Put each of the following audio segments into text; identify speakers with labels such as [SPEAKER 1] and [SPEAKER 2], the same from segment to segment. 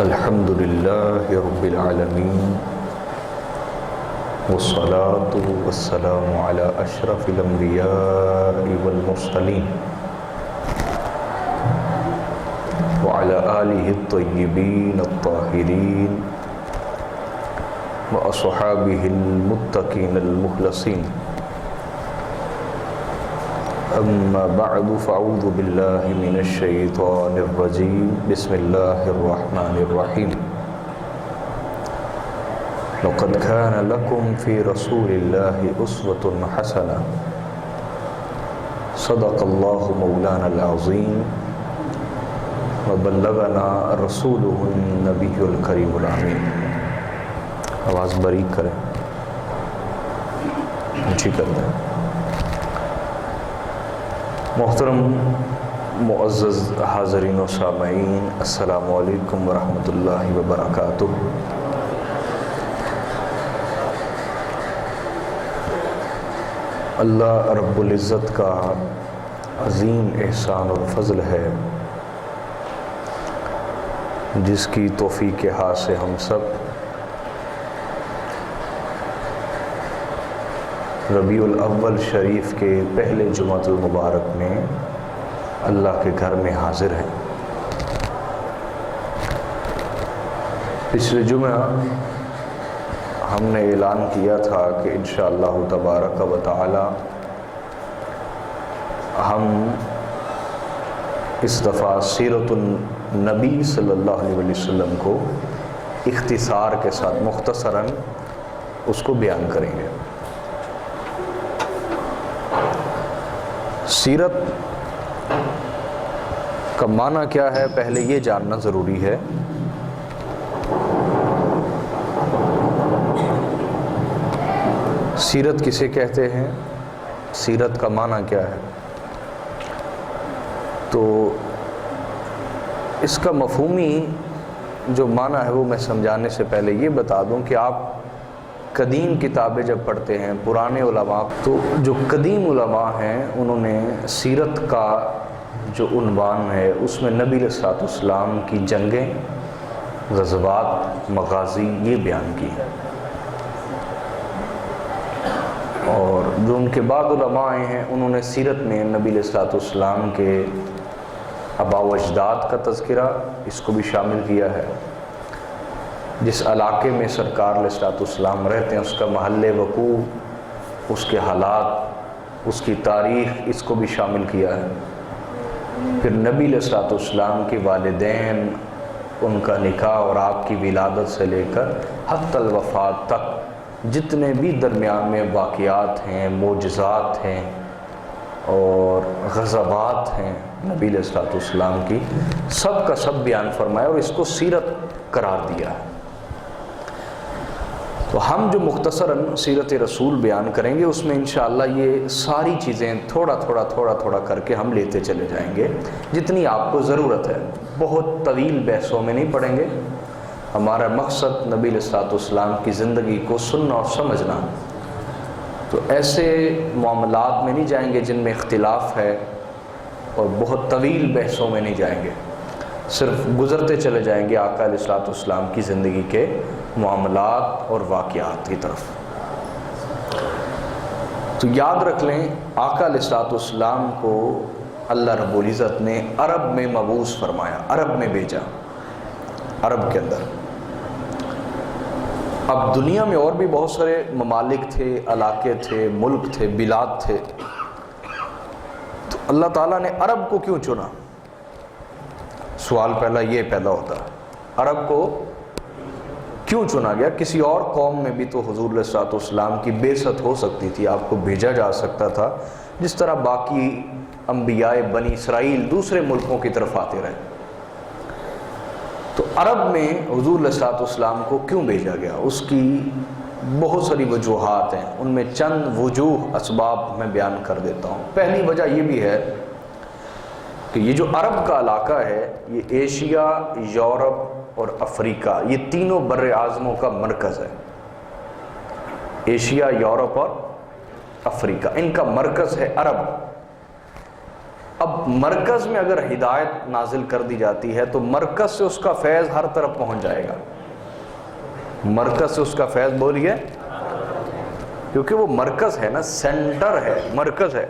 [SPEAKER 1] الحمد للہ رب العالمین والصلاة والسلام علی اشرف الانبیاء والمرسلین وعلی آلہ الطیبین الطاہرین واصحابہ المتقین المخلصین اما بعد فاعوذ باللہ من الشیطان الرجیم بسم اللہ الرحمن الرحیم لقد كان لكم في رسول الله أسوة حسنة صدق الله مولانا العظيم وبلغنا رسوله النبي الكريم الأمين. آواز باریک کریں، اونچی کر دیں. محترم معزز حاضرین و سامعین، السلام علیکم ورحمۃ اللہ وبرکاتہ. اللہ رب العزت کا عظیم احسان اور فضل ہے جس کی توفیق کے ہاتھ سے ہم سب ربیع الاول شریف کے پہلے جمعۃ المبارک میں اللہ کے گھر میں حاضر ہیں. پچھلے جمعہ ہم نے اعلان کیا تھا کہ انشاءاللہ تبارک و تعالی ہم اس دفعہ سیرت النبی صلی اللہ علیہ وسلم کو اختصار کے ساتھ مختصراً اس کو بیان کریں گے. سیرت کا معنی کیا ہے پہلے یہ جاننا ضروری ہے. سیرت کسے کہتے ہیں، سیرت کا معنی کیا ہے؟ تو اس کا مفہومی جو معنی ہے وہ میں سمجھانے سے پہلے یہ بتا دوں کہ آپ قدیم کتابیں جب پڑھتے ہیں، پرانے علماء، تو جو قدیم علماء ہیں انہوں نے سیرت کا جو عنوان ہے اس میں نبی علیہ السلام کی جنگیں، غزوات، مغازی یہ بیان کی ہے. اور جو ان کے بعد علماء آئے ہیں انہوں نے سیرت میں نبی علیہ السلام کے آباء و اجداد کا تذکرہ اس کو بھی شامل کیا ہے. جس علاقے میں سرکار علیہ السلام رہتے ہیں اس کا محل وقوع، اس کے حالات، اس کی تاریخ، اس کو بھی شامل کیا ہے. پھر نبی علیہ السلام کے والدین، ان کا نکاح اور آپ کی ولادت سے لے کر حتی الوفات تک جتنے بھی درمیان میں واقعات ہیں، معجزات ہیں اور غزوات ہیں نبی علیہ السلام کی، سب کا سب بیان فرمایا اور اس کو سیرت قرار دیا ہے. تو ہم جو مختصراً سیرت رسول بیان کریں گے اس میں انشاءاللہ یہ ساری چیزیں تھوڑا تھوڑا کر کے ہم لیتے چلے جائیں گے جتنی آپ کو ضرورت ہے. بہت طویل بحثوں میں نہیں پڑھیں گے. ہمارا مقصد نبی علیہ السلام کی زندگی کو سننا اور سمجھنا. تو ایسے معاملات میں نہیں جائیں گے جن میں اختلاف ہے اور بہت طویل بحثوں میں نہیں جائیں گے. صرف گزرتے چلے جائیں گے آقا علیہ السلام کی زندگی کے معاملات اور واقعات کی طرف. تو یاد رکھ لیں آقا علیہ السلام کو اللہ رب العزت نے عرب میں مبعوث فرمایا، عرب میں بھیجا، عرب کے اندر. اب دنیا میں اور بھی بہت سارے ممالک تھے، علاقے تھے، ملک تھے، بلاد تھے. تو اللہ تعالیٰ نے عرب کو کیوں چنا؟ سوال پہلا یہ پیدا ہوتا ہے، عرب کو کیوں چنا گیا؟ کسی اور قوم میں بھی تو حضور علیہ السلام کی بعثت ہو سکتی تھی، آپ کو بھیجا جا سکتا تھا جس طرح باقی انبیاء بنی اسرائیل دوسرے ملکوں کی طرف آتے رہے. تو عرب میں حضور علیہ السلام کو کیوں بھیجا گیا؟ اس کی بہت ساری وجوہات ہیں، ان میں چند وجوہ اسباب میں بیان کر دیتا ہوں. پہلی وجہ یہ بھی ہے کہ یہ جو عرب کا علاقہ ہے یہ ایشیا، یورپ اور افریقہ، یہ تینوں بر اعظموں کا مرکز ہے. ایشیا، یورپ اور افریقہ، ان کا مرکز ہے عرب. اب مرکز میں اگر ہدایت نازل کر دی جاتی ہے تو مرکز سے اس کا فیض ہر طرف پہنچ جائے گا، مرکز سے اس کا فیض بولیے، کیونکہ وہ مرکز ہے نا، سینٹر ہے، مرکز ہے،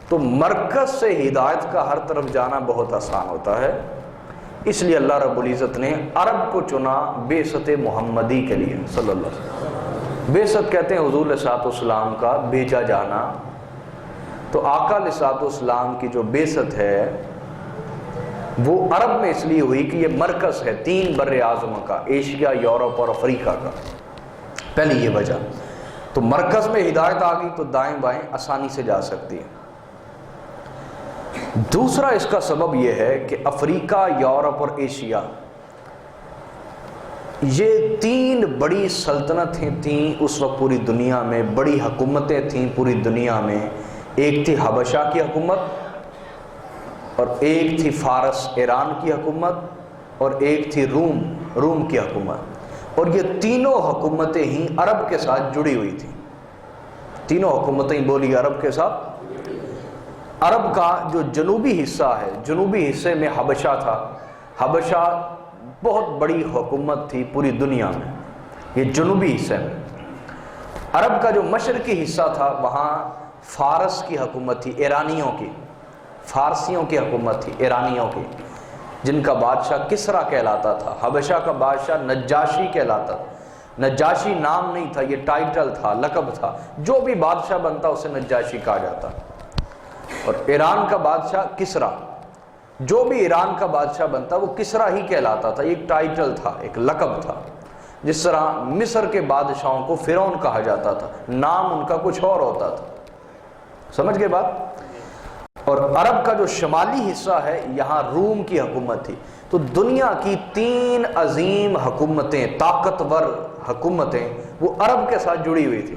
[SPEAKER 1] تو مرکز سے ہدایت کا ہر طرف جانا بہت آسان ہوتا ہے۔ اس لیے اللہ رب العزت نے عرب کو چنا بعثت محمدی کے لیے صلی اللہ علیہ وسلم۔ بعثت کہتے ہیں حضور علیہ الصلوۃ والسلام کا بھیجا جانا، تو آقا علیہ الصلوۃ والسلام کی جو بعثت ہے وہ عرب میں اس لیے ہوئی کہ یہ مرکز ہے 3 بر اعظم کا، ایشیا، یورپ اور افریقہ کا، پہلی یہ وجہ۔ تو مرکز میں ہدایت آ گئی تو دائیں بائیں آسانی سے جا سکتی ہے۔ دوسرا اس کا سبب یہ ہے کہ افریقہ، یورپ اور ایشیا، یہ 3 بڑی سلطنتیں تھیں اس وقت پوری دنیا میں، بڑی حکومتیں تھیں پوری دنیا میں۔ ایک تھی حبشہ کی حکومت، اور ایک تھی فارس ایران کی حکومت، اور ایک تھی روم کی حکومت، اور یہ تینوں حکومتیں ہی عرب کے ساتھ جڑی ہوئی تھیں، تینوں حکومتیں بولی عرب کے ساتھ۔ عرب کا جو جنوبی حصہ ہے، جنوبی حصے میں حبشہ تھا، حبشہ بہت بڑی حکومت تھی پوری دنیا میں، یہ جنوبی حصے میں۔ عرب کا جو مشرقی حصہ تھا وہاں فارس کی حکومت تھی، ایرانیوں کی، فارسیوں کی حکومت تھی، ایرانیوں کی، جن کا بادشاہ کسرا کہلاتا تھا۔ حبشہ کا بادشاہ نجاشی کہلاتا تھا، نجاشی نام نہیں تھا، یہ ٹائٹل تھا، لقب تھا، جو بھی بادشاہ بنتا اسے نجاشی کہا جاتا۔ اور ایران کا بادشاہ کسرا، جو بھی ایران کا بادشاہ بنتا وہ کسرا ہی کہلاتا تھا، ایک ٹائٹل تھا، ایک لقب تھا۔ جس طرح مصر کے بادشاہوں کو فرعون کہا جاتا تھا، نام ان کا کچھ اور ہوتا تھا، سمجھ گئے بات؟ اور عرب کا جو شمالی حصہ ہے یہاں روم کی حکومت تھی۔ تو دنیا کی 3 عظیم حکومتیں، طاقتور حکومتیں، وہ عرب کے ساتھ جڑی ہوئی تھی،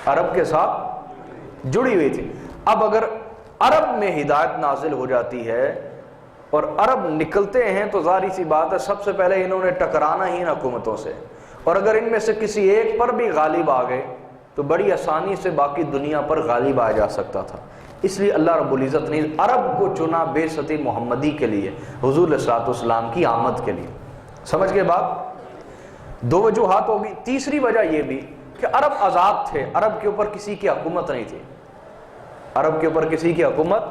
[SPEAKER 1] عرب کے ساتھ جڑی ہوئی تھی۔ اب اگر عرب میں ہدایت نازل ہو جاتی ہے اور عرب نکلتے ہیں تو ظاہر سی بات ہے سب سے پہلے انہوں نے ٹکرانا ہی ان حکومتوں سے، اور اگر ان میں سے کسی ایک پر بھی غالب آ گئے تو بڑی آسانی سے باقی دنیا پر غالب آ جا سکتا تھا۔ اس لیے اللہ رب العزت نے عرب کو چنا بعثت محمدی کے لیے، حضور علیہ الصلوۃ والسلام کی آمد کے لیے، سمجھ گئے بات؟ 2 وجوہات ہوگی۔ تیسری وجہ یہ بھی کہ عرب آزاد تھے، عرب کے اوپر کسی کی حکومت نہیں تھی، عرب کے اوپر کسی کی حکومت،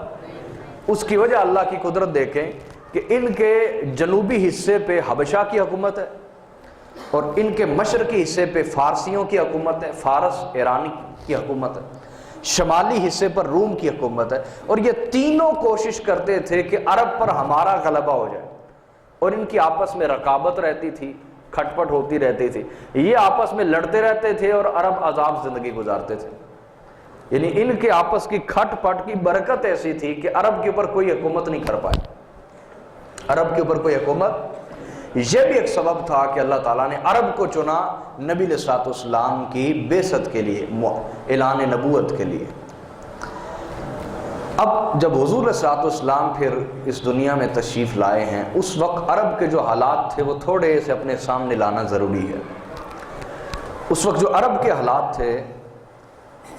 [SPEAKER 1] اس کی وجہ اللہ کی قدرت دیکھیں کہ ان کے جنوبی حصے پہ حبشہ کی حکومت ہے، اور ان کے مشرقی حصے پہ فارسیوں کی حکومت ہے، فارس ایرانی کی حکومت ہے، شمالی حصے پر روم کی حکومت ہے، اور یہ تینوں کوشش کرتے تھے کہ عرب پر ہمارا غلبہ ہو جائے، اور ان کی آپس میں رقابت رہتی تھی، کھٹ پٹ ہوتی رہتی تھی، یہ آپس میں لڑتے رہتے تھے اور عرب عذاب زندگی گزارتے تھے۔ یعنی ان کے آپس کی کھٹ پٹ کی برکت ایسی تھی کہ عرب کے اوپر کوئی حکومت نہیں کر پائے، عرب کے اوپر کوئی حکومت۔ یہ بھی ایک سبب تھا کہ اللہ تعالیٰ نے عرب کو چنا نبی علیہ الصلوۃ والسلام کی بعثت کے لیے، اعلان نبوت کے لیے۔ اب جب حضور علیہ الصلوۃ والسلام پھر اس دنیا میں تشریف لائے ہیں، اس وقت عرب کے جو حالات تھے وہ تھوڑے سے اپنے سامنے لانا ضروری ہے۔ اس وقت جو عرب کے حالات تھے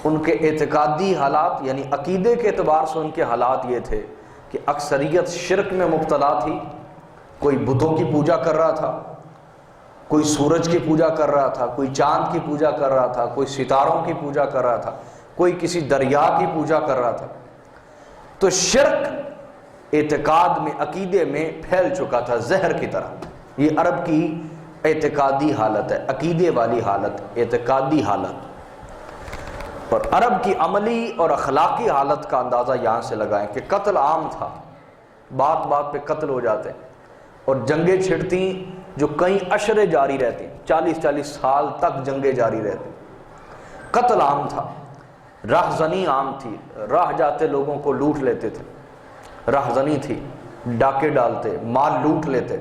[SPEAKER 1] ان کے اعتقادی حالات، یعنی عقیدے کے اعتبار سے ان کے حالات یہ تھے کہ اکثریت شرک میں مبتلا تھی، کوئی بتوں کی پوجا کر رہا تھا، کوئی سورج کی پوجا کر رہا تھا، کوئی چاند کی پوجا کر رہا تھا، کوئی ستاروں کی پوجا کر رہا تھا، کوئی کسی دریا کی پوجا کر رہا تھا۔ تو شرک اعتقاد میں، عقیدے میں پھیل چکا تھا زہر کی طرح۔ یہ عرب کی اعتقادی حالت ہے، عقیدے والی حالت، اعتقادی حالت۔ اور عرب کی عملی اور اخلاقی حالت کا اندازہ یہاں سے لگائیں کہ قتل عام تھا، بات بات پہ قتل ہو جاتے اور جنگیں چھڑتی جو کئی اشرے جاری رہتی، 40 سال تک جنگیں جاری رہتی، قتل عام تھا، راہزنی عام تھی، راہ جاتے لوگوں کو لوٹ لیتے تھے، راہزنی تھی، ڈاکے ڈالتے، مال لوٹ لیتے،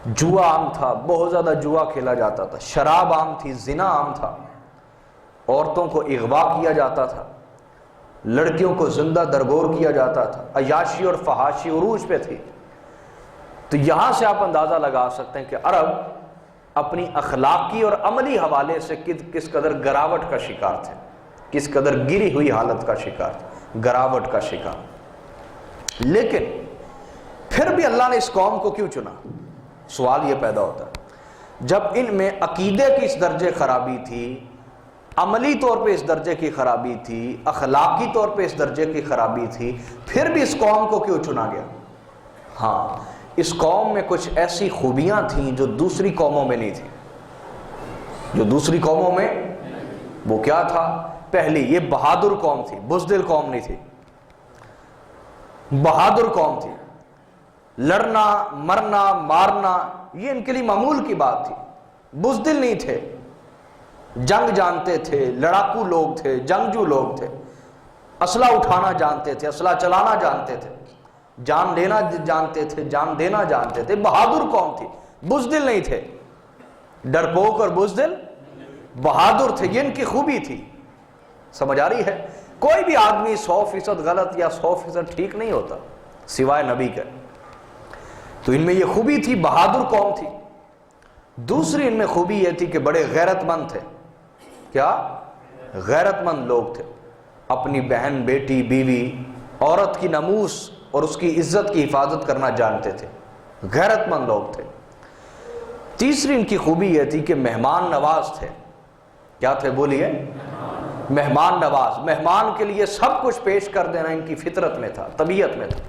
[SPEAKER 1] جوا عام تھا، بہت زیادہ جوا کھیلا جاتا تھا، شراب عام تھی، زنا عام تھا، عورتوں کو اغوا کیا جاتا تھا، لڑکیوں کو زندہ درگور کیا جاتا تھا، عیاشی اور فحاشی عروج پہ تھی۔ تو یہاں سے آپ اندازہ لگا سکتے ہیں کہ عرب اپنی اخلاقی اور عملی حوالے سے کس قدر گراوٹ کا شکار تھے، کس قدر گری ہوئی حالت کا شکار تھے۔ گراوٹ کا شکار. لیکن پھر بھی اللہ نے اس قوم کو کیوں چنا؟ سوال یہ پیدا ہوتا ہے جب ان میں عقیدے کی اس درجے خرابی تھی، عملی طور پہ اس درجے کی خرابی تھی، اخلاقی طور پہ اس درجے کی خرابی تھی، پھر بھی اس قوم کو کیوں چنا گیا؟ ہاں، اس قوم میں کچھ ایسی خوبیاں تھیں جو دوسری قوموں میں نہیں تھیں. جو دوسری قوموں میں وہ کیا تھا؟ پہلی، یہ بہادر قوم تھی، بزدل قوم نہیں تھی. بہادر قوم تھی، لڑنا مرنا مارنا یہ ان کے لیے معمول کی بات تھی. بزدل نہیں تھے، جنگ جانتے تھے، لڑاکو لوگ تھے، جنگجو لوگ تھے، اسلحہ اٹھانا جانتے تھے، اسلحہ چلانا جانتے تھے، جان لینا جانتے تھے، جان دینا جانتے تھے. بہادر قوم تھی، بزدل نہیں تھے. ڈرپوک اور بزدل، بہادر تھے. یہ ان کی خوبی تھی. سمجھ آ رہی ہے؟ کوئی بھی آدمی 100% غلط یا 100% ٹھیک نہیں ہوتا سوائے نبی کے. تو ان میں یہ خوبی تھی، بہادر قوم تھی. دوسری ان میں خوبی یہ تھی کہ بڑے غیرت مند تھے. کیا؟ غیرت مند لوگ تھے. اپنی بہن، بیٹی، بیوی، عورت کی ناموس اور اس کی عزت کی حفاظت کرنا جانتے تھے. غیرت مند لوگ تھے. تیسری ان کی خوبی یہ تھی کہ مہمان نواز تھے. کیا تھے؟ بولیے. مہمان نواز. مہمان کے لیے سب کچھ پیش کر دینا ان کی فطرت میں تھا، طبیعت میں تھا.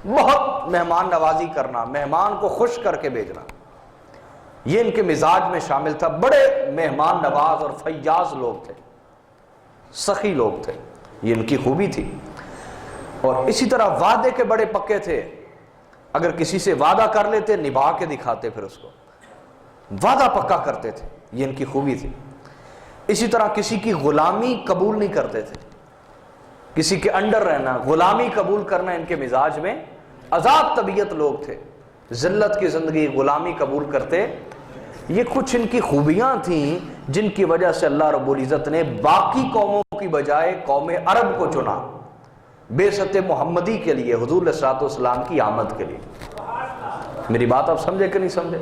[SPEAKER 1] بہت مہمان نوازی کرنا، مہمان کو خوش کر کے بھیجنا، یہ ان کے مزاج میں شامل تھا. بڑے مہمان نواز اور فیاض لوگ تھے، سخی لوگ تھے. یہ ان کی خوبی تھی. اور اسی طرح وعدے کے بڑے پکے تھے. اگر کسی سے وعدہ کر لیتے نبھا کے دکھاتے، پھر اس کو وعدہ پکا کرتے تھے. یہ ان کی خوبی تھی. اسی طرح کسی کی غلامی قبول نہیں کرتے تھے. کسی کے انڈر رہنا، غلامی قبول کرنا ان کے مزاج میں. آزاد طبیعت لوگ تھے، ذلت کی زندگی، غلامی قبول کرتے. یہ کچھ ان کی خوبیاں تھیں جن کی وجہ سے اللہ رب العزت نے باقی قوموں کی بجائے قوم عرب کو چنا بعثت محمدی کے لیے، حضور علیہ الصلوۃ والسلام کی آمد کے لیے. میری بات آپ سمجھے کہ نہیں سمجھے؟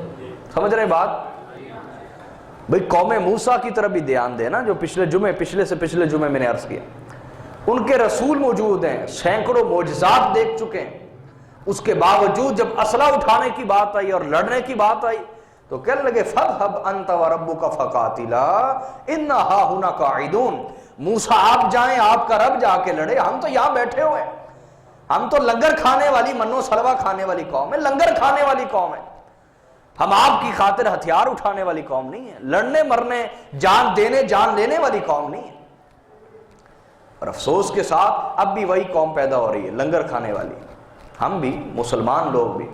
[SPEAKER 1] سمجھ رہے بات؟ بھئی قوم موسیٰ کی طرف بھی دھیان دینا، جو پچھلے سے پچھلے جمعے میں نے عرض کیا. ان کے رسول موجود ہیں، سینکڑوں معجزات دیکھ چکے ہیں. اس کے باوجود جب اسلحہ اٹھانے کی بات آئی اور لڑنے کی بات آئی تو کہنے لگے فَاذْهَبْ أَنْتَ وَرَبُّكَ فَقَاتِلَا إِنَّا هَاهُنَا قَاعِدُونَ. موسیٰ آپ جائیں، آپ کا رب جا کے لڑے، ہم تو یہاں بیٹھے ہوئے ہیں. ہم تو لنگر کھانے والی، منو سلوا کھانے والی قوم ہے، لنگر کھانے والی قوم ہے. ہم آپ کی خاطر ہتھیار اٹھانے والی قوم نہیں ہے، لڑنے مرنے، جان دینے جان لینے والی قوم نہیں ہے. اور افسوس کے ساتھ اب بھی وہی قوم پیدا ہو رہی ہے، لنگر کھانے والی. ہم بھی، مسلمان لوگ بھی،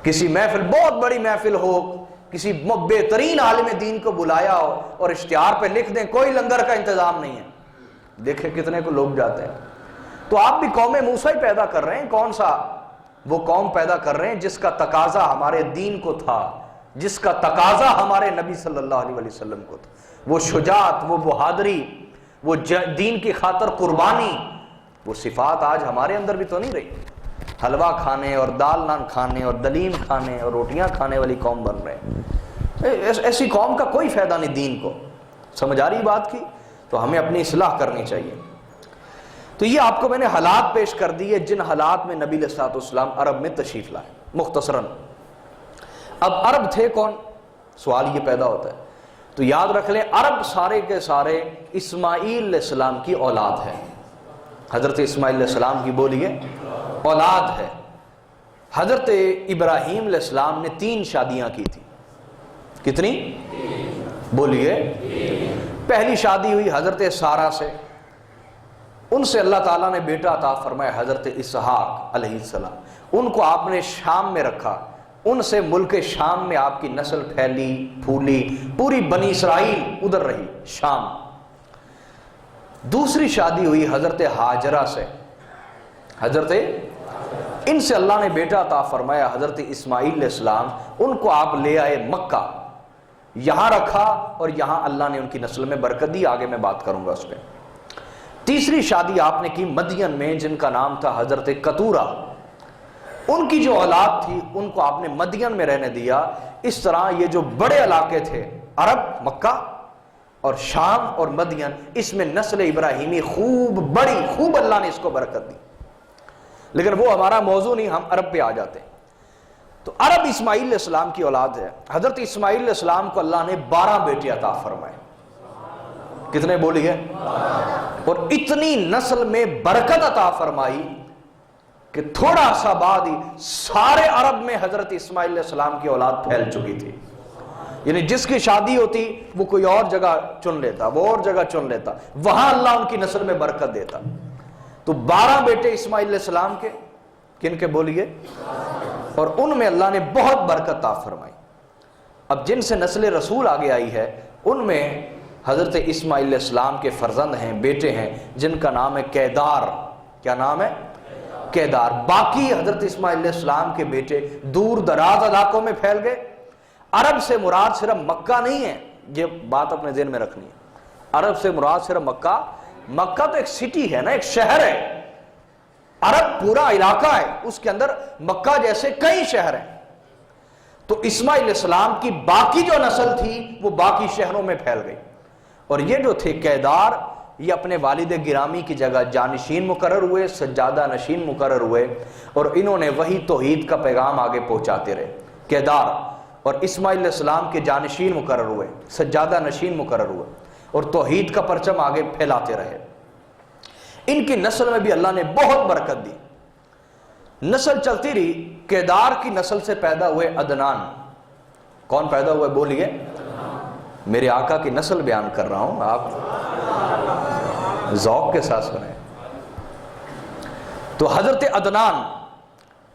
[SPEAKER 1] کسی محفل، بہت بڑی محفل ہو، کسی بہترین عالم دین کو بلایا ہو اور اشتہار پہ لکھ دیں کوئی لنگر کا انتظام نہیں ہے، دیکھیں کتنے کو لوگ جاتے ہیں. تو آپ بھی قوم موسیٰ ہی پیدا کر رہے ہیں. کون سا؟ وہ قوم پیدا کر رہے ہیں جس کا تقاضا ہمارے دین کو تھا، جس کا تقاضا ہمارے نبی صلی اللہ علیہ وسلم کو تھا. وہ شجاعت، وہ بہادری، وہ دین کی خاطر قربانی، وہ صفات آج ہمارے اندر بھی تو نہیں رہی. حلوہ کھانے اور دال نان کھانے اور دلیم کھانے اور روٹیاں کھانے والی قوم بن رہے ہیں. ایسی قوم کا کوئی فائدہ نہیں دین کو. سمجھ آ رہی بات کی؟ تو ہمیں اپنی اصلاح کرنی چاہیے. تو یہ آپ کو میں نے حالات پیش کر دیے جن حالات میں نبی علیہ الصلوۃ والسلام عرب میں تشریف لائے. مختصراً اب عرب تھے کون؟ سوال یہ پیدا ہوتا ہے. تو یاد رکھ لیں عرب سارے کے سارے اسماعیل علیہ السلام کی اولاد ہے. حضرت اسماعیل علیہ السلام کی بولیے اولاد ہے. حضرت ابراہیم علیہ السلام نے 3 شادیاں کی تھی. کتنی؟ بولیے. پہلی شادی ہوئی حضرت سارہ سے، ان سے اللہ تعالیٰ نے بیٹا عطا فرمایا حضرت اسحاق علیہ السلام. ان کو آپ نے شام میں رکھا، ان سے ملک شام میں آپ کی نسل پھیلی پھولی، پوری بنی اسرائیل ادھر رہی شام. دوسری شادی ہوئی حضرت ہاجرہ سے. ان سے اللہ نے بیٹا عطا فرمایا حضرت اسماعیل علیہ السلام. ان کو آپ لے آئے مکہ، یہاں رکھا اور یہاں اللہ نے ان کی نسل میں برکت دی. آگے میں بات کروں گا اس پہ. تیسری شادی آپ نے کی مدین میں، جن کا نام تھا حضرت کتورہ. ان کی جو اولاد تھی ان کو آپ نے مدین میں رہنے دیا. اس طرح یہ جو بڑے علاقے تھے عرب، مکہ، اور شام اور مدین، اس میں نسل ابراہیمی خوب بڑی، خوب اللہ نے اس کو برکت دی. لیکن وہ ہمارا موضوع نہیں، ہم عرب پہ آ جاتے ہیں. تو عرب اسماعیل علیہ السلام کی اولاد ہے. حضرت اسماعیل علیہ السلام کو اللہ نے 12 بیٹے عطا فرمائے. کتنے بولی ہے؟ اور اتنی نسل میں برکت عطا فرمائی کہ تھوڑا سا بعد ہی سارے عرب میں حضرت اسماعیل علیہ السلام کی اولاد پھیل چکی تھی. یعنی جس کی شادی ہوتی وہ کوئی اور جگہ چن لیتا، وہ اور جگہ چن لیتا، وہاں اللہ ان کی نسل میں برکت دیتا. تو 12 بیٹے اسماعیل علیہ السلام کے، کن کے بولیے؟ اور ان میں اللہ نے بہت برکت عطا فرمائی. اب جن سے نسل رسول آگے آئی ہے ان میں حضرت اسماعیل علیہ السلام کے فرزند ہیں، بیٹے ہیں، جن کا نام ہے کیدار. کیا نام ہے؟ کیدار. باقی حضرت اسماعیل علیہ السلام کے بیٹے دور دراز علاقوں میں پھیل گئے. عرب سے مراد صرف مکہ نہیں ہے، یہ بات اپنے ذہن میں رکھنی ہے. عرب سے مراد صرف مکہ، مکہ تو ایک سٹی ہے نا، ایک شہر ہے. عرب پورا علاقہ ہے، اس کے اندر مکہ جیسے کئی شہر ہیں. تو اسماعیل علیہ السلام کی باقی جو نسل تھی وہ باقی شہروں میں پھیل گئی. اور یہ جو تھے کیدار، یہ اپنے والد گرامی کی جگہ جانشین مقرر ہوئے، سجادہ نشین مقرر ہوئے، اور انہوں نے وہی توحید کا پیغام آگے پہنچاتے رہے. کیدار اور اسماعیل علیہ السلام کے جانشین مقرر ہوئے، سجادہ نشین مقرر ہوئے، اور توحید کا پرچم آگے پھیلاتے رہے. ان کی نسل میں بھی اللہ نے بہت برکت دی. نسل چلتی رہی. کیدار کی نسل سے پیدا ہوئے عدنان. کون پیدا ہوئے بولیے؟ میرے آقا کی نسل بیان کر رہا ہوں، آپ ذوق کے ساتھ سنیں. تو حضرت عدنان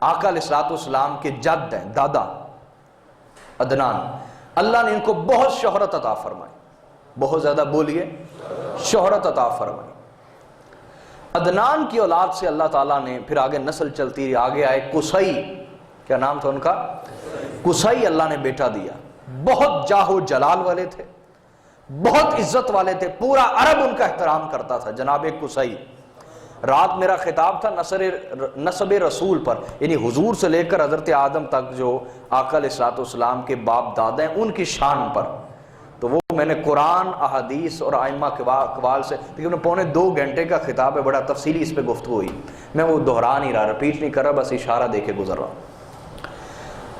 [SPEAKER 1] آقا علیہ السلام کے جد ہیں، دادا عدنان. اللہ نے ان کو بہت شہرت عطا فرمائی، بہت زیادہ بولیے شہرت عطا فرمائی. عدنان کی اولاد سے اللہ تعالیٰ نے پھر آگے نسل چلتی رہی. آگے آئے قصی. کیا نام تھا ان کا؟ قصی. اللہ نے بیٹا دیا. بہت جاہ و جلال والے تھے، بہت عزت والے تھے، پورا عرب ان کا احترام کرتا تھا. جناب قصی. رات میرا خطاب تھا نسب رسول پر، یعنی حضور سے لے کر حضرت آدم تک جو آقا علیہ السلام کے باپ دادا ہیں ان کی شان پر. تو وہ میں نے قرآن، احادیث اور ائمہ اقوال سے، لیکن 2.25 گھنٹے کا خطاب ہے، بڑا تفصیلی اس پہ گفتگو ہوئی. میں وہ دہرا نہیں رہا، رپیٹ نہیں کر رہا، بس اشارہ دے کے گزر رہا ہوں.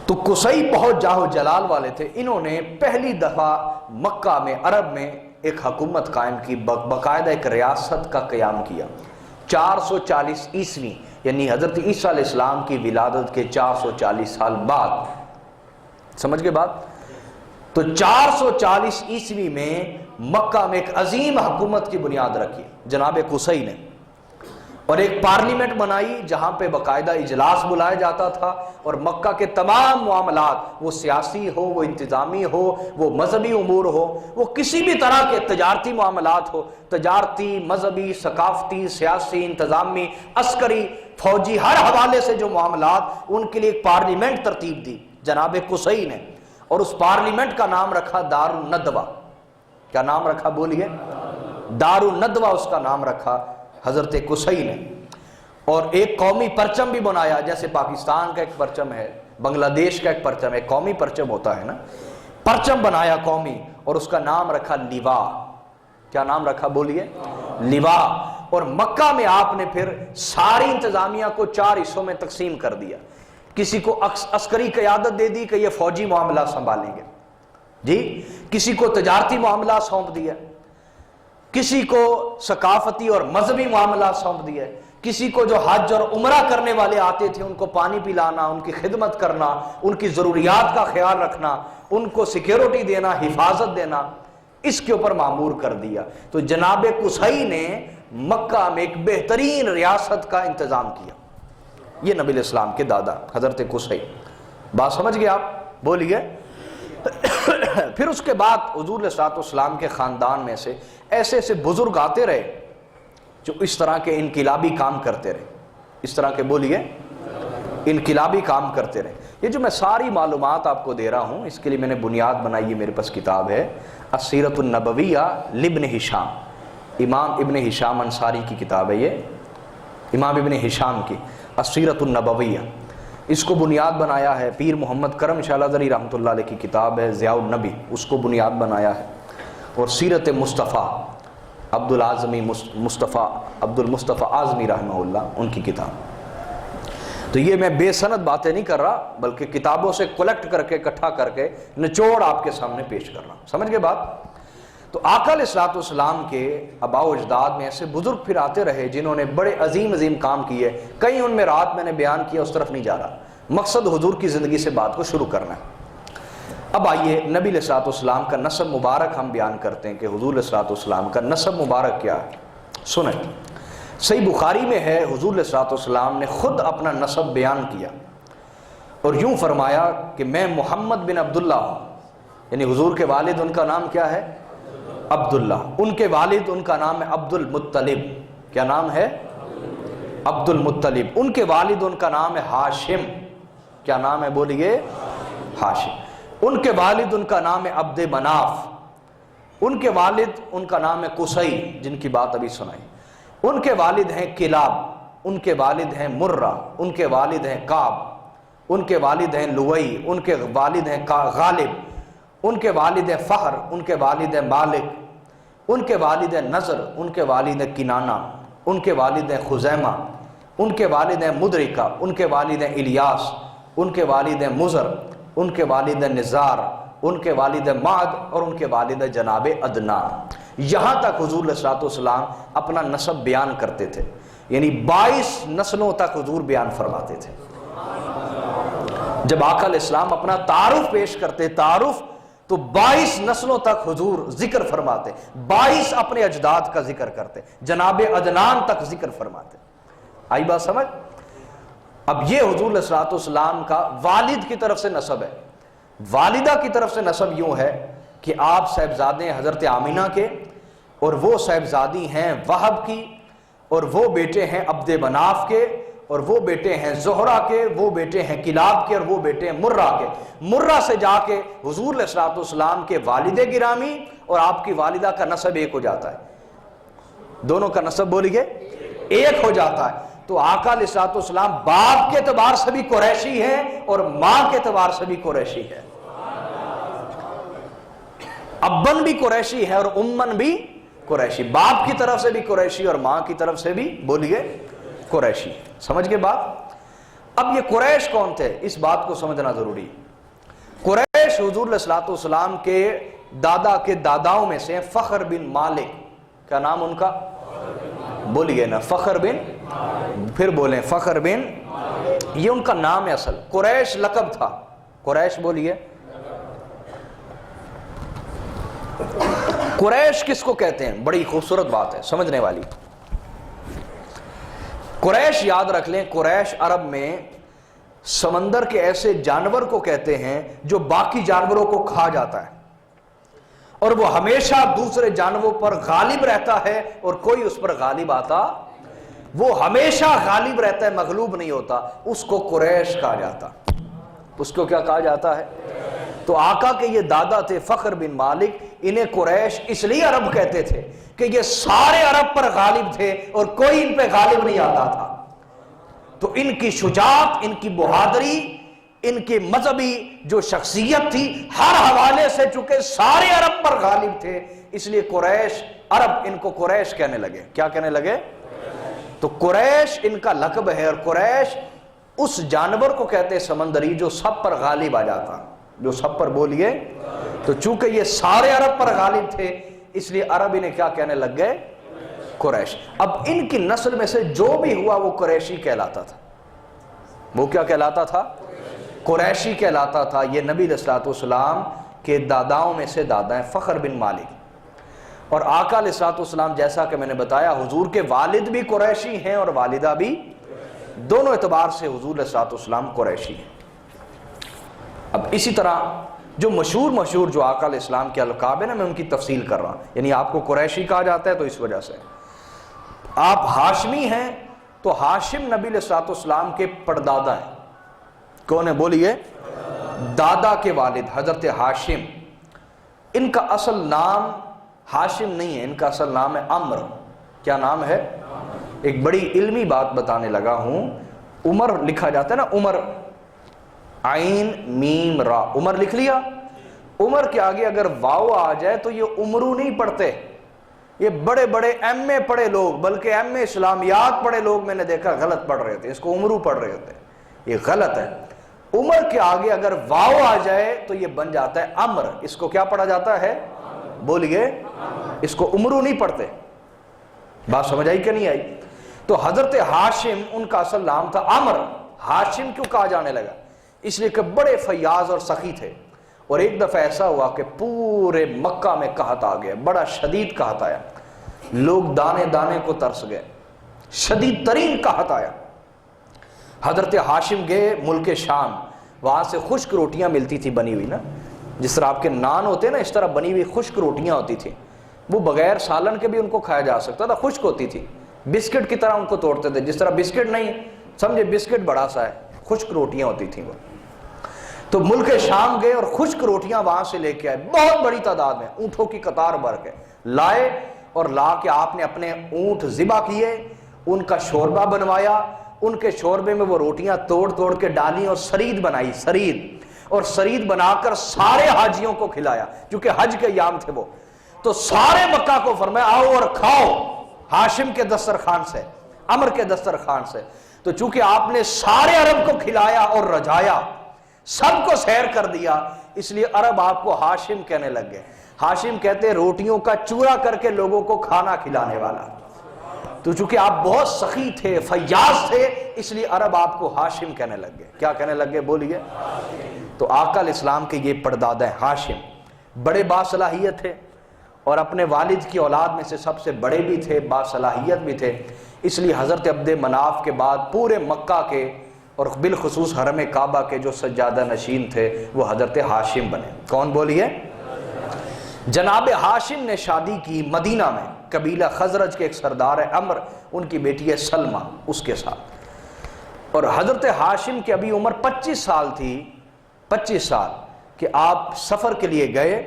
[SPEAKER 1] تو قصی بہت جاہ و جلال والے تھے. انہوں نے پہلی دفعہ مکہ میں، عرب میں ایک حکومت قائم کی، باقاعدہ ایک ریاست کا قیام کیا. 440 عیسوی، یعنی حضرت عیسیٰ علیہ السلام کی ولادت کے 440 سال بعد. سمجھ گئے بات؟ تو 440 عیسوی میں مکہ میں ایک عظیم حکومت کی بنیاد رکھی جناب قصی نے، اور ایک پارلیمنٹ بنائی جہاں پہ باقاعدہ اجلاس بلایا جاتا تھا، اور مکہ کے تمام معاملات، وہ سیاسی ہو، وہ انتظامی ہو، وہ مذہبی امور ہو، وہ کسی بھی طرح کے تجارتی معاملات ہو، تجارتی، مذہبی، ثقافتی، سیاسی، انتظامی، عسکری، فوجی، ہر حوالے سے جو معاملات، ان کے لیے ایک پارلیمنٹ ترتیب دی جناب قصی نے. اور اس پارلیمنٹ کا نام رکھا دار الندوہ. کیا نام رکھا بولیے؟ دار الندوہ اس کا نام رکھا حضرت قصی نے. اور ایک قومی پرچم بھی بنایا، جیسے پاکستان کا ایک پرچم ہے، بنگلہ دیش کا ایک پرچم ہے، قومی پرچم ہوتا ہے نا، پرچم بنایا قومی، اور اس کا نام رکھا لیوا. کیا نام رکھا بولیے؟ لیوا. اور مکہ میں آپ نے پھر ساری انتظامیہ کو 4 حصوں میں تقسیم کر دیا. کسی کو عسکری قیادت دے دی کہ یہ فوجی معاملہ سنبھالیں گے جی، کسی کو تجارتی معاملہ سونپ دیا، کسی کو ثقافتی اور مذہبی معاملہ سونپ دیا، کسی کو جو حج اور عمرہ کرنے والے آتے تھے ان کو پانی پلانا، ان کی خدمت کرنا، ان کی ضروریات کا خیال رکھنا، ان کو سیکیورٹی دینا، حفاظت دینا، اس کے اوپر معمور کر دیا. تو جناب قصی نے مکہ میں ایک بہترین ریاست کا انتظام کیا. یہ نبی علیہ السلام کے دادا حضرت قصی. بات سمجھ گئے آپ؟ بولیے. پھر اس کے بعد حضور علیہ السلام کے خاندان میں سے ایسے ایسے بزرگ آتے رہے جو اس طرح کے انقلابی کام کرتے رہے. اس طرح کے بولیے انقلابی کام کرتے رہے. یہ جو میں ساری معلومات آپ کو دے رہا ہوں اس کے لیے میں نے بنیاد بنائی ہے. میرے پاس کتاب ہے السیرۃ النبویہ لابن ہشام، امام ابن ہشام انصاری کی کتاب ہے. یہ امام ابن ہشام کی السیرۃ النبویہ، اس کو بنیاد بنایا ہے پیر محمد کرم شاہ لذری رحمۃ اللہ علیہ کی کتاب ہے ضیاء النبی، اس کو بنیاد بنایا ہے. اور سیرت مصطفیٰ عبد المصطفیٰ اعظمی رحمہ اللہ ان کی کتاب. تو یہ میں بے سند باتیں نہیں کر رہا بلکہ کتابوں سے کلیکٹ کر کے اکٹھا کر کے نچوڑ آپ کے سامنے پیش کر رہا ہوں. سمجھ گئے بات؟ تو آقا علیہ الصلوۃ والسلام کے آباء و اجداد میں ایسے بزرگ پھر آتے رہے جنہوں نے بڑے عظیم عظیم کام کیے. کئی ان میں رات میں نے بیان کیا، اس طرف نہیں جا رہا. مقصد حضور کی زندگی سے بات کو شروع کرنا ہے. اب آئیے نبی علیہ الصلوۃ والسلام کا نسب مبارک ہم بیان کرتے ہیں کہ حضور علیہ الصلوۃ والسلام کا نسب مبارک کیا ہے. سنیں، صحیح بخاری میں ہے حضور علیہ الصلوۃ والسلام نے خود اپنا نسب بیان کیا اور یوں فرمایا کہ میں محمد بن عبداللہ ہوں. یعنی حضور کے والد ان کا نام کیا ہے؟ عبداللہ. ان کے والد ان کا نام ہے عبد المطلب. کیا نام ہے؟ عبد المطلب. ان کے والد ان کا نام ہے ہاشم. کیا نام ہے بولیے؟ ہاشم. ان کے والد ان کا نام ہے عبد مناف. ان کے والد ان کا نام ہے قصی جن کی بات ابھی سنائی. ان کے والد ہیں کلاب. ان کے والد ہیں مرہ. ان کے والد ہیں کعب. ان کے والد ہیں لوئی. ان کے والد ہیں غالب. ان کے والد ہیں فہر. ان کے والد ہیں مالک. ان کے والد ہیں نضر. ان کے والد ہیں کنانہ. ان کے والد ہیں خزیمہ. ان کے والد ہیں مدرکہ. ان کے والد ہیں الیاس. ان کے والد ہیں مزر. ان کے والد ہیں نزار. ان کے والد ہیں معد. اور ان کے والد ہیں جناب عدنان. یہاں تک حضور علیہ الصلوۃ والسلام اپنا نسب بیان کرتے تھے. یعنی 22 نسلوں تک حضور بیان فرماتے تھے. جب آقا علیہ السلام اپنا تعارف پیش کرتے تعارف تو 22 نسلوں تک حضور ذکر فرماتے. 22 اپنے اجداد کا ذکر کرتے. جناب عدنان تک ذکر فرماتے. آئی بات سمجھ؟ اب یہ حضور علیہ الصلوۃ والسلام کا والد کی طرف سے نسب ہے. والدہ کی طرف سے نسب یوں ہے کہ آپ صاحبزادے ہیں حضرت آمینہ کے اور وہ صاحبزادی ہیں وہب کی اور وہ بیٹے ہیں عبد مناف کے اور وہ بیٹے ہیں زہرہ کے. وہ بیٹے ہیں کلاب کے اور وہ بیٹے ہیں مرہ کے. مرہ سے جا کے حضور علیہ الصلوۃ والسلام کے والد گرامی اور آپ کی والدہ کا نسب ایک ہو جاتا ہے. دونوں کا نسب بولیے ایک ہو جاتا ہے. تو آقا علیہ الصلوۃ والسلام باپ کے اعتبار سے بھی قریشی ہیں اور ماں کے اعتبار سے بھی قریشی ہے. ابن بھی قریشی ہے اور امن بھی قریشی. باپ کی طرف سے بھی قریشی اور ماں کی طرف سے بھی بولیے قریشی. سمجھ گئے بات؟ اب یہ قریش کون تھے اس بات کو سمجھنا ضروری. قریش حضور علیہ الصلوۃ والسلام کے دادا کے داداؤں میں سے فخر بن مالک. کیا نام ان کا؟ بولیے نا فخر بن. پھر بولیں فخر بن. یہ ان کا نام ہے اصل. قریش لقب تھا. قریش بولیے. قریش کس کو کہتے ہیں؟ بڑی خوبصورت بات ہے سمجھنے والی. قریش یاد رکھ لیں، قریش عرب میں سمندر کے ایسے جانور کو کہتے ہیں جو باقی جانوروں کو کھا جاتا ہے اور وہ ہمیشہ دوسرے جانوروں پر غالب رہتا ہے اور کوئی اس پر غالب آتا. وہ ہمیشہ غالب رہتا ہے، مغلوب نہیں ہوتا. اس کو قریش کہا جاتا. اس کو کیا کہا جاتا ہے؟ تو آقا کے یہ دادا تھے فخر بن مالک. انہیں قریش اس لیے عرب کہتے تھے کہ یہ سارے عرب پر غالب تھے اور کوئی ان پہ غالب نہیں آتا تھا. تو ان کی شجاعت، ان کی بہادری، ان کی مذہبی جو شخصیت تھی ہر حوالے سے چونکہ سارے عرب پر غالب تھے اس لیے قریش عرب ان کو قریش کہنے لگے. کیا کہنے لگے؟ تو قریش ان کا لقب ہے. اور قریش اس جانور کو کہتے ہیں سمندری جو سب پر غالب آ جاتا، جو سب پر بولیے. تو چونکہ یہ سارے عرب پر غالب تھے اس لیے عرب انہیں کیا کہنے لگ گئے؟ قریش. اب ان کی نسل میں سے جو بھی ہوا وہ قریشی کہلاتا تھا. وہ کیا کہلاتا تھا؟ قریشی کہلاتا تھا. یہ نبی علیہ الصلوۃ والسلام کے داداؤں میں سے دادا ہیں فخر بن مالک. اور آقا علیہ الصلوۃ والسلام جیسا کہ میں نے بتایا حضور کے والد بھی قریشی ہیں اور والدہ بھی. دونوں اعتبار سے حضور علیہ الصلوۃ والسلام قریشی ہیں. اب اسی طرح جو مشہور جو آقا علیہ السلام کے القاب ہیں نا، میں ان کی تفصیل کر رہا ہوں. یعنی آپ کو قریشی کہا جاتا ہے تو اس وجہ سے. آپ ہاشمی ہیں تو ہاشم نبی علیہ الصلوۃ والسلام کے پردادا ہیں. کون ہے بولیے؟ دادا کے والد حضرت ہاشم. ان کا اصل نام ہاشم نہیں ہے، ان کا اصل نام ہے عمر. کیا نام ہے؟ ایک بڑی علمی بات بتانے لگا ہوں. عمر لکھا جاتا ہے نا، عمر عین میم را. عمر لکھ لیا. عمر کے آگے اگر واو آ جائے تو یہ عمرو نہیں پڑھتے، یہ بڑے بڑے ایم اے پڑھے لوگ، بلکہ ایم اے اسلامیات پڑھے لوگ میں نے دیکھا غلط پڑھ رہے تھے، اس کو عمرو پڑھ رہے ہوتے، یہ غلط ہے۔ عمر کے آگے اگر واو آ جائے تو یہ بن جاتا ہے امر، اس کو کیا پڑھا جاتا ہے؟ بولیے، اس کو عمرو نہیں پڑھتے۔ بات سمجھ آئی کہ نہیں آئی؟ تو حضرت ہاشم ان کا اصل نام تھا عمر۔ ہاشم کیوں کہا جانے لگا؟ اس لیے کہ بڑے فیاض اور سخی تھے، اور ایک دفعہ ایسا ہوا کہ پورے مکہ میں قحط آ گیا، بڑا شدید قحط آیا، لوگ دانے دانے کو ترس گئے، شدید ترین قحط آیا۔ حضرت ہاشم گئے ملک شام، وہاں سے خشک روٹیاں ملتی تھی بنی ہوئی نا، جس طرح آپ کے نان ہوتے ہیں نا، اس طرح بنی ہوئی خشک روٹیاں ہوتی تھی، وہ بغیر سالن کے بھی ان کو کھایا جا سکتا تھا، خشک ہوتی تھی، بسکٹ کی طرح ان کو توڑتے تھے، جس طرح بسکٹ نہیں سمجھے، بسکٹ بڑا سا ہے، خشک روٹیاں ہوتی تھیں وہ۔ تو ملک شام گئے اور خشک روٹیاں وہاں سے لے کے آئے، بہت بڑی تعداد میں، اونٹوں کی قطار بھر کے لائے، اور لا کے آپ نے اپنے اونٹ ذبح کیے، ان کا شوربہ بنوایا، ان کے شوربے میں وہ روٹیاں توڑ توڑ کے ڈالی اور سرید بنائی، سرید، اور سرید بنا کر سارے حاجیوں کو کھلایا، کیونکہ حج کے ایام تھے وہ، تو سارے مکہ کو فرمایا آؤ اور کھاؤ ہاشم کے دسترخوان سے، عمر کے دسترخوان سے۔ تو چونکہ آپ نے سارے عرب کو کھلایا اور رجایا، سب کو سیر کر دیا، اس لیے عرب آپ کو ہاشم کہنے لگ گئے۔ ہاشم کہتے ہیں روٹیوں کا چورا کر کے لوگوں کو کھانا کھلانے والا۔ تو چونکہ آپ بہت سخی تھے، فیاض تھے، اس لیے عرب آپ کو ہاشم کہنے لگ گئے۔ کیا کہنے لگ گئے؟ بولیے۔ تو آقا علیہ السلام کے یہ پردادا ہیں ہاشم، بڑے باصلاحیت تھے، اور اپنے والد کی اولاد میں سے سب سے بڑے بھی تھے، باصلاحیت بھی تھے، اس لیے حضرت عبد مناف کے بعد پورے مکہ کے اور بالخصوص حرم کعبہ کے جو سجادہ نشین تھے وہ حضرت ہاشم بنے۔ کون بولیے؟ جناب ہاشم نے شادی کی مدینہ میں، قبیلہ خزرج کے ایک سردار ہے عمر، ان کی بیٹی ہے سلمہ، اس کے ساتھ، اور حضرت ہاشم کی ابھی عمر 25 سال تھی، 25 سال کہ آپ سفر کے لیے گئے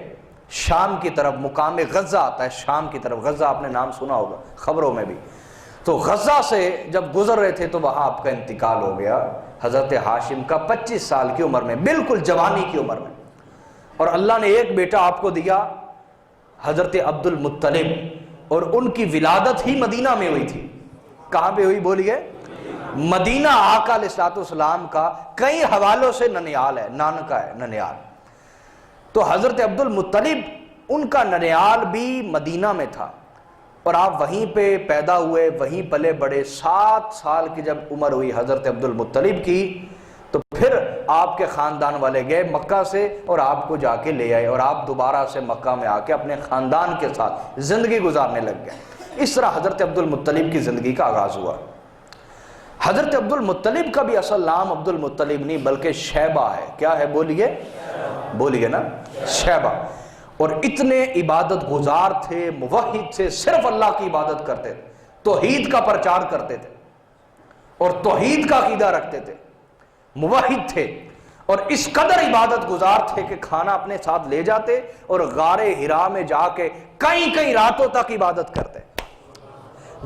[SPEAKER 1] شام کی طرف، مقام غزہ آتا ہے شام کی طرف، غزہ آپ نے نام سنا ہوگا خبروں میں بھی، تو غزہ سے جب گزر رہے تھے تو وہاں آپ کا انتقال ہو گیا حضرت ہاشم کا 25 سال کی عمر میں، بالکل جوانی کی عمر میں، اور اللہ نے ایک بیٹا آپ کو دیا حضرت عبد المطلب، اور ان کی ولادت ہی مدینہ میں ہوئی تھی۔ کہاں پہ ہوئی بولیے؟ مدینہ۔ آقا علیہ السلام کا کئی حوالوں سے ننیال ہے، نانکا ہے ننیال، تو حضرت عبد المطلب ان کا ننیال بھی مدینہ میں تھا، اور آپ وہیں پہ پیدا ہوئے، وہیں پلے بڑے۔ 7 سال کی جب عمر ہوئی حضرت عبد المطلب کی تو پھر آپ کے خاندان والے گئے مکہ سے اور آپ کو جا کے لے آئے، اور آپ دوبارہ سے مکہ میں آ کے اپنے خاندان کے ساتھ زندگی گزارنے لگ گئے۔ اس طرح حضرت عبد المطلب کی زندگی کا آغاز ہوا۔ حضرت عبد المطلب کا بھی اصل نام عبد المطلب نہیں بلکہ شیبہ ہے۔ کیا ہے بولیے؟ بولیے نا، شیبہ۔ اور اتنے عبادت گزار تھے، موحد تھے، صرف اللہ کی عبادت کرتے تھے، توحید کا پرچار کرتے تھے اور توحید کا عقیدہ رکھتے تھے، موحد تھے، اور اس قدر عبادت گزار تھے کہ کھانا اپنے ساتھ لے جاتے اور غار حرا میں جا کے کئی راتوں تک عبادت کرتے۔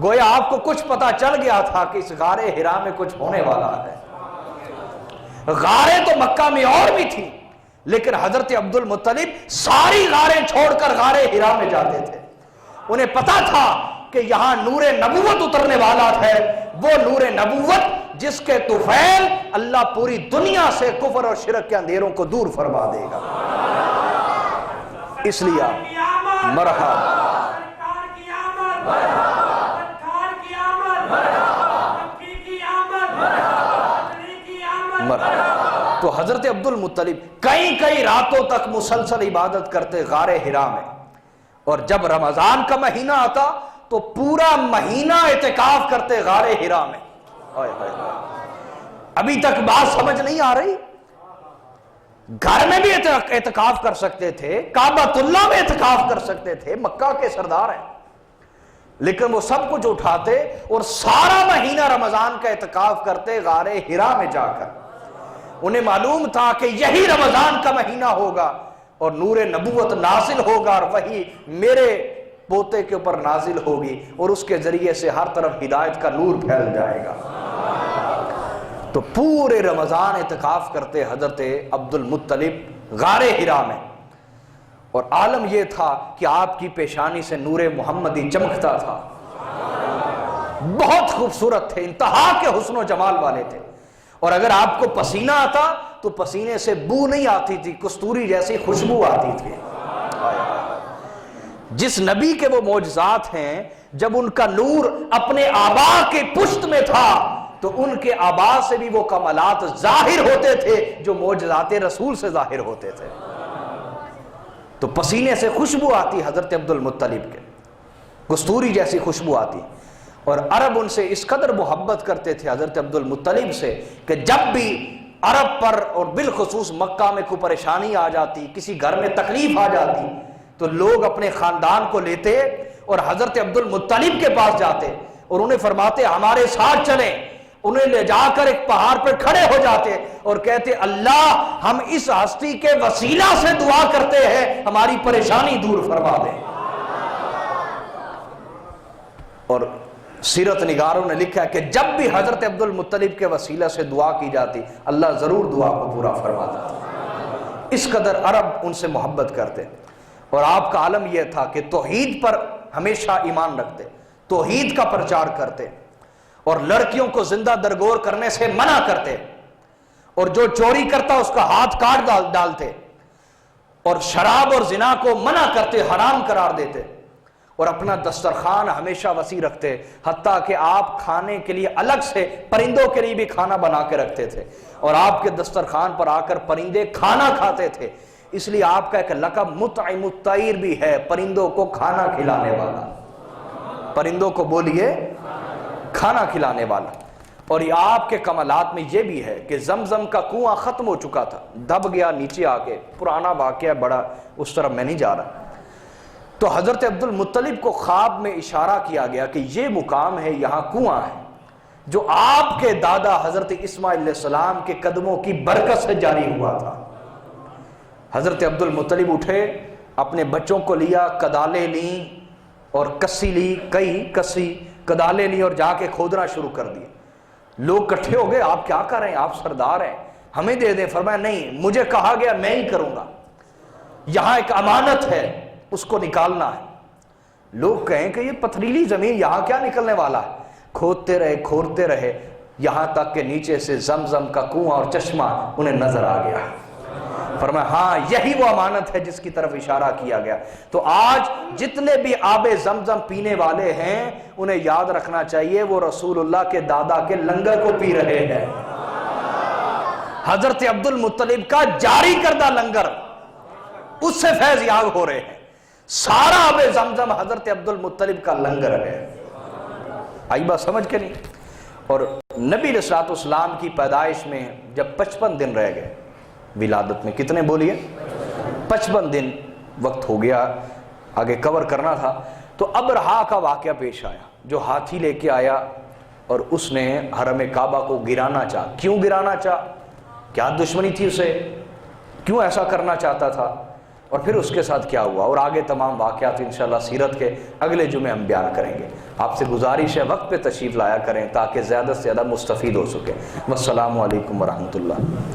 [SPEAKER 1] گویا آپ کو کچھ پتا چل گیا تھا کہ اس غار حرا میں کچھ ہونے والا ہے۔ غاریں تو مکہ میں اور بھی تھی، لیکن حضرت عبد المطلب ساری غاریں چھوڑ کر غار حرا میں جاتے تھے۔ انہیں پتا تھا کہ یہاں نور نبوت اترنے والا ہے، وہ نور نبوت جس کے طفیل اللہ پوری دنیا سے کفر اور شرک کے اندھیروں کو دور فرما دے گا۔ اس لیے مرحبا تو حضرت عبد المطلب کئی راتوں تک مسلسل عبادت کرتے غار حرا میں، اور جب رمضان کا مہینہ آتا تو پورا مہینہ اعتکاف کرتے غار حرا میں۔ ابھی تک بات سمجھ نہیں آ رہی؟ گھر میں بھی اعتکاف کر سکتے تھے، کعبۃ اللہ میں اعتکاف کر سکتے تھے، مکہ کے سردار ہیں، لیکن وہ سب کچھ اٹھاتے اور سارا مہینہ رمضان کا اعتکاف کرتے غار حرا میں جا کر۔ انہیں معلوم تھا کہ یہی رمضان کا مہینہ ہوگا اور نور نبوت نازل ہوگا، اور وہی میرے پوتے کے اوپر نازل ہوگی، اور اس کے ذریعے سے ہر طرف ہدایت کا نور پھیل جائے گا۔ تو پورے رمضان اعتکاف کرتے حضرت عبد المطلب غار حرا میں، اور عالم یہ تھا کہ آپ کی پیشانی سے نور محمدی چمکتا تھا، بہت خوبصورت تھے، انتہا کے حسن و جمال والے تھے، اور اگر آپ کو پسینہ آتا تو پسینے سے بو نہیں آتی تھی، کستوری جیسی خوشبو آتی تھی۔ جس نبی کے وہ معجزات ہیں، جب ان کا نور اپنے آبا کے پشت میں تھا تو ان کے آبا سے بھی وہ کمالات ظاہر ہوتے تھے جو معجزات رسول سے ظاہر ہوتے تھے۔ تو پسینے سے خوشبو آتی حضرت عبد المطلب کے، کستوری جیسی خوشبو آتی، اور عرب ان سے اس قدر محبت کرتے تھے حضرت عبد المطلب سے کہ جب بھی عرب پر اور بالخصوص مکہ میں کوئی پریشانی آ جاتی، کسی گھر میں تکلیف آ جاتی، تو لوگ اپنے خاندان کو لیتے اور حضرت عبد المطلب کے پاس جاتے اور انہیں فرماتے ہمارے ساتھ چلیں، انہیں لے جا کر ایک پہاڑ پر کھڑے ہو جاتے اور کہتے اللہ ہم اس ہستی کے وسیلہ سے دعا کرتے ہیں ہماری پریشانی دور فرما دیں۔ اور سیرت نگاروں نے لکھا ہے کہ جب بھی حضرت عبد المطلب کے وسیلہ سے دعا کی جاتی اللہ ضرور دعا کو پورا فرماتا تھا، اس قدر عرب ان سے محبت کرتے۔ اور آپ کا عالم یہ تھا کہ توحید پر ہمیشہ ایمان رکھتے، توحید کا پرچار کرتے، اور لڑکیوں کو زندہ درگور کرنے سے منع کرتے، اور جو چوری کرتا اس کا ہاتھ کاٹ ڈالتے، اور شراب اور زنا کو منع کرتے، حرام قرار دیتے، اور اپنا دسترخوان ہمیشہ وسیع رکھتے، حتیٰ کہ آپ کھانے کے لیے الگ سے پرندوں کے لیے بھی کھانا بنا کے رکھتے تھے، اور آپ کے دسترخوان پر آ کر پرندے کھانا کھاتے تھے۔ اس لیے آپ کا ایک لقب مطعم الطیر بھی ہے، پرندوں کو کھانا کھلانے والا، پرندوں کو بولیے کھانا کھلانے والا۔ اور یہ آپ کے کمالات میں یہ بھی ہے کہ زمزم کا کنواں ختم ہو چکا تھا، دب گیا نیچے آ کے، پرانا واقعہ بڑا، اس طرف میں نہیں جا رہا۔ تو حضرت عبد المطلب کو خواب میں اشارہ کیا گیا کہ یہ مقام ہے، یہاں کنواں ہے جو آپ کے دادا حضرت اسماعیل علیہ السلام کے قدموں کی برکت سے جاری ہوا تھا۔ حضرت عبد المطلب اٹھے، اپنے بچوں کو لیا، کدالیں لیں اور کسی لی، کئی کسی کدالیں لی اور جا کے کھودنا شروع کر دی۔ لوگ کٹھے ہو گئے، آپ کیا کر رہے ہیں، آپ سردار ہیں، ہمیں دے دیں۔ فرمایا نہیں، مجھے کہا گیا میں ہی کروں گا، یہاں ایک امانت ہے اس کو نکالنا ہے۔ لوگ کہیں کہ یہ پتھریلی زمین یہاں کیا نکلنے والا ہے، کھودتے رہے کھودتے رہے، یہاں تک کہ نیچے سے زمزم کا کنواں اور چشمہ انہیں نظر آ گیا۔ فرمایا ہاں یہی وہ امانت ہے جس کی طرف اشارہ کیا گیا۔ تو آج جتنے بھی آب زمزم پینے والے ہیں انہیں یاد رکھنا چاہیے وہ رسول اللہ کے دادا کے لنگر کو پی رہے ہیں، حضرت عبد المطلب کا جاری کردہ لنگر، اس سے فیض یاب ہو رہے ہیں۔ سارا آب زمزم حضرت عبد المطلب کا لنگر ہے۔ آئی بات سمجھ کے نہیں؟ اور نبی علیہ الصلوۃ والسلام کی پیدائش میں جب 55 دن رہ گئے، ولادت میں کتنے بولیے 55 دن وقت ہو گیا، آگے کور کرنا تھا، تو ابرہا کا واقعہ پیش آیا جو ہاتھی لے کے آیا اور اس نے حرم کعبہ کو گرانا چاہا۔ کیوں گرانا چاہا؟ کیا دشمنی تھی اسے؟ کیوں ایسا کرنا چاہتا تھا؟ اور پھر اس کے ساتھ کیا ہوا؟ اور آگے تمام واقعات انشاءاللہ سیرت کے اگلے جمعے ہم بیان کریں گے۔ آپ سے گزارش ہے وقت پہ تشریف لایا کریں تاکہ زیادہ سے زیادہ مستفید ہو سکے۔ والسلام علیکم ورحمۃ اللہ۔